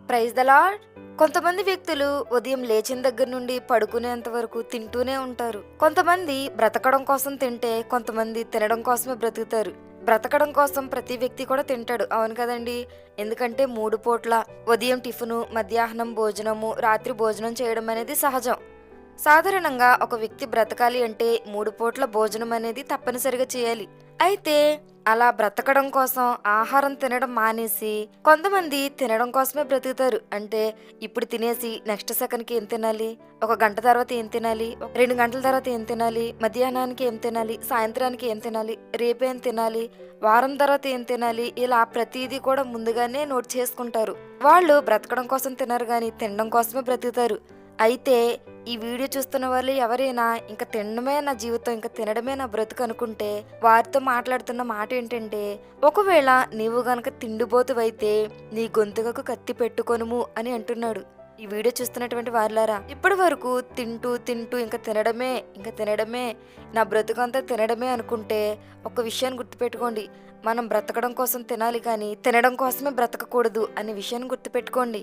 Praise the lord. కొంతమంది వ్యక్తులు ఉదయం లేచిన దగ్గర నుండి పడుకునేంత వరకు తింటూనే ఉంటారు. కొంతమంది బ్రతకడం కోసం తింటే, కొంతమంది తినడం కోసమే బ్రతుకుతారు. బ్రతకడం కోసం ప్రతి వ్యక్తి కూడా తింటాడు, అవును కదండి. ఎందుకంటే 3 పూట్ల ఉదయం టిఫిను, మధ్యాహ్నం భోజనము, రాత్రి భోజనం చేయడం అనేది సహజం. సాధారణంగా ఒక వ్యక్తి బ్రతకాలి అంటే 3 పూట్ల భోజనం అనేది తప్పనిసరిగా చేయాలి. అయితే అలా బ్రతకడం కోసం ఆహారం తినడం మానేసి కొంతమంది తినడం కోసమే బ్రతుకుతారు. అంటే ఇప్పుడు తినేసి నెక్స్ట్ సెకండ్‌కి ఏం తినాలి? ఒక గంట తర్వాత ఏం తినాలి? ఒక 2 గంటల తర్వాత ఏం తినాలి? మధ్యాహ్నానికి ఏం తినాలి? సాయంత్రానికి ఏం తినాలి? రేపేం తినాలి? వారం తర్వాత ఏం తినాలి? ఇలా ప్రతీదీ కూడా ముందుగానే నోట్ చేసుకుంటారు. వాళ్ళు బ్రతకడం కోసం తినరు గానీ తినడం కోసమే బ్రతుకుతారు. అయితే ఈ వీడియో చూస్తున్న వాళ్ళు ఎవరైనా ఇంక తినడమే నా జీవితం, ఇంక తినడమే నా బ్రతుకు అనుకుంటే వారితో మాట్లాడుతున్న మాట ఏంటంటే, ఒకవేళ నీవు గనక తిండిబోతువైతే నీ గొంతుకకు కత్తి పెట్టుకొనుము అని అంటున్నాడు. ఈ వీడియో చూస్తున్నటువంటి వారులారా, ఇప్పటి వరకు తింటూ తింటూ ఇంక తినడమే నా బ్రతుకంతా తినడమే అనుకుంటే ఒక విషయాన్ని గుర్తుపెట్టుకోండి. మనం బ్రతకడం కోసం తినాలి కానీ తినడం కోసమే బ్రతకకూడదు అనే విషయాన్ని గుర్తుపెట్టుకోండి.